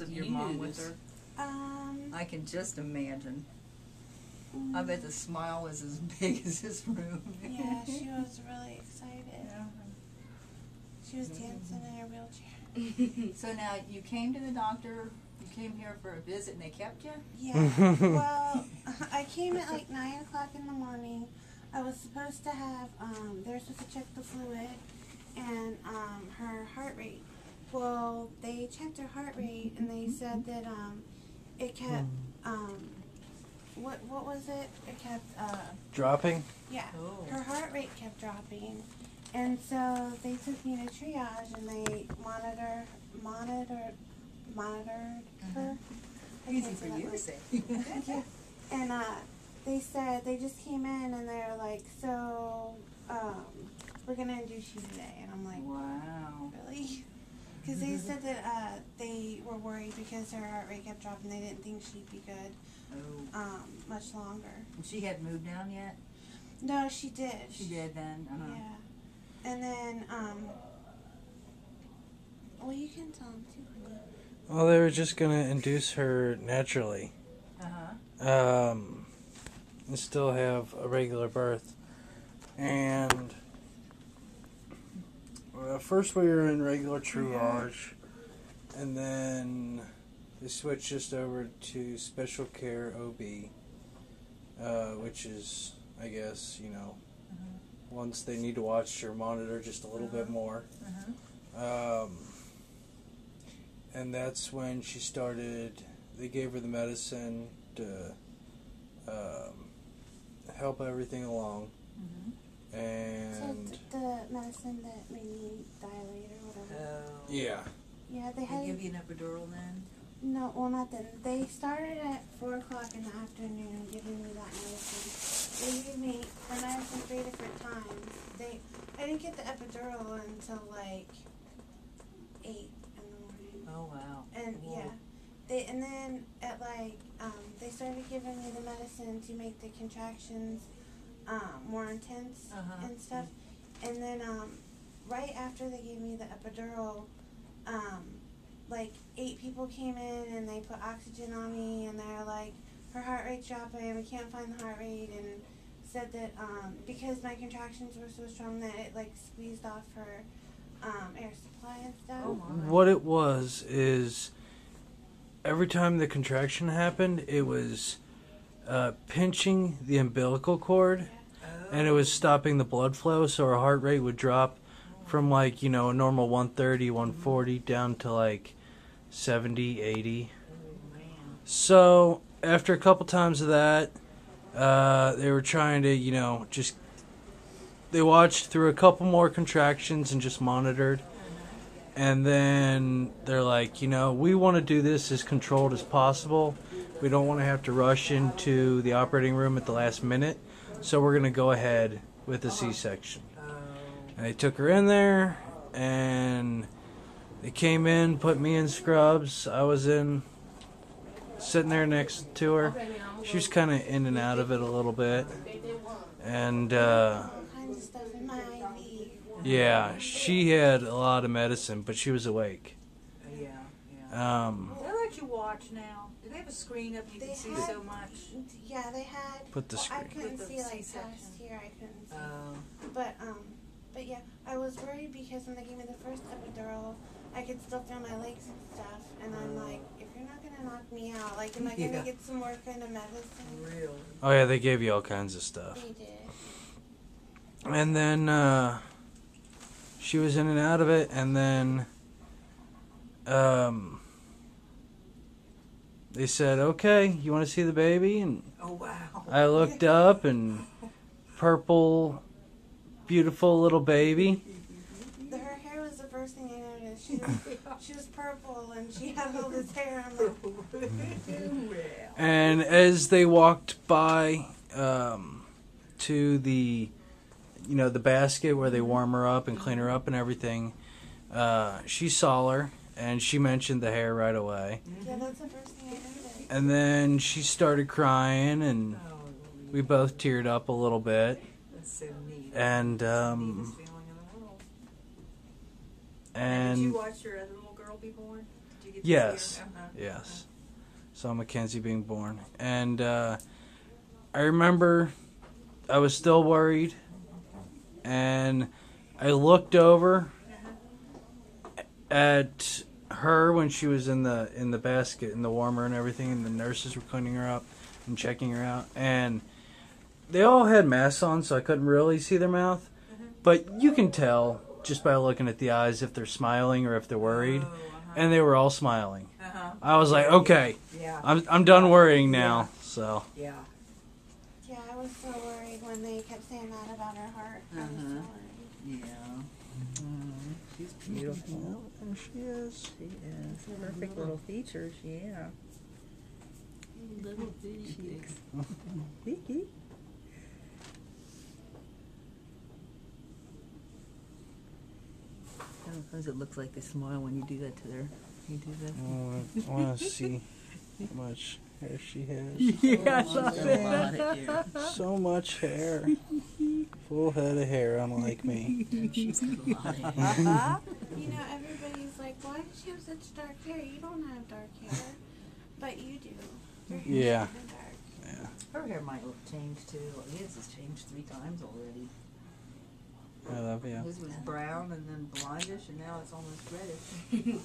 Of your mom with her? I can just imagine. I bet the smile was as big as this room. Yeah, she was really excited. Yeah. She was dancing in her wheelchair. So now you came to the doctor, you came here for a visit and they kept you? Yeah. Well, I came at like 9 o'clock in the morning. I was supposed to have, they were supposed to check the fluid and her heart rate. Well, they checked her heart rate and they said that it kept, what was it? It kept, dropping? Yeah. Oh. Her heart rate kept dropping. And so they took me to triage and they monitored her. Easy for you to say. Yeah. And they said, they just came in and they were like, so, we're going to induce you today. And I'm like, wow. Really? Because they said that they were worried because her heart rate kept dropping. They didn't think she'd be good much longer. And she hadn't moved down yet? No, she did. She did then? Yeah. And then, well, you can tell them too, honey. Well, they were just going to induce her naturally. And still have a regular birth. And first we were in regular triage, and then they switched us over to special care OB, which is, I guess, you know, once they need to watch or monitor just a little bit more. And that's when she started, they gave her the medicine to help everything along. And so the medicine that made me dilate or whatever. Yeah. Yeah, they had. They give you an epidural then? No, well, not then. They started at 4 o'clock in the afternoon giving me that medicine. They gave me the medicine 3 different times. I didn't get the epidural until like 8 in the morning. Oh wow. And yeah, and then at like they started giving me the medicine to make the contractions more intense and stuff. And then right after they gave me the epidural, like 8 people came in and they put oxygen on me and they're like, her heart rate's dropping, we can't find the heart rate, and said that because my contractions were so strong that it like squeezed off her air supply and stuff. Oh, what it was is every time the contraction happened, it was pinching the umbilical cord, and it was stopping the blood flow, so her heart rate would drop from like, you know, a normal 130, 140 down to like 70, 80. So after a couple times of that, they were trying to, you know, they watched through a couple more contractions and just monitored. And then they're like, you know, we want to do this as controlled as possible. We don't want to have to rush into the operating room at the last minute. So we're going to go ahead with a C-section. And they took her in there, and they came in, put me in scrubs. I was sitting there next to her. She was kind of in and out of it a little bit. And, yeah, she had a lot of medicine, but she was awake. Yeah. They let you watch now. Do they have a screen up you can see so much? Yeah, they had. Put the screen. I couldn't see like past here. I couldn't see. But yeah, I was worried because when they gave me the first epidural, I could still feel my legs and stuff, and I'm like, if you're not gonna knock me out, like, am I gonna get some more kind of medicine? Really? Oh yeah, they gave you all kinds of stuff. They did. And then she was in and out of it, and then they said, okay, you want to see the baby? And oh, wow. I looked up, and purple, beautiful little baby. Her hair was the first thing I noticed. She was purple, and she had all this hair. I'm like, and as they walked by to the, you know, the basket where they warm her up and clean her up and everything, she saw her, and she mentioned the hair right away. Yeah, that's the first thing I noticed. And then she started crying, and we both teared up a little bit. That's so neat. And did you watch your other little girl be born? Did you get to yes, see her? Yes. Saw Mackenzie being born. And I remember I was still worried. And I looked over at her when she was in the basket, in the warmer and everything, and the nurses were cleaning her up and checking her out. And they all had masks on, so I couldn't really see their mouth. But you can tell just by looking at the eyes if they're smiling or if they're worried. And they were all smiling. I was like, okay, I'm done worrying now. So Yeah, I was so worried when they kept saying that about her heart. I was so worried. Yeah. She's beautiful. And she is. She is. Perfect little features, yeah. Little cheeks. Sometimes it looks like they smile when you do that to their. You do this. I want to see how much hair she has. Yeah, So much hair. Full head of hair, unlike me. She's got a lot of hair. You know, everybody's like, why does she have such dark hair? You don't have dark hair. But you do. Your hair's Yeah. kinda dark. Yeah. Her hair might change too. His has changed 3 times already. I love you. His was brown and then blondish, and now it's almost reddish.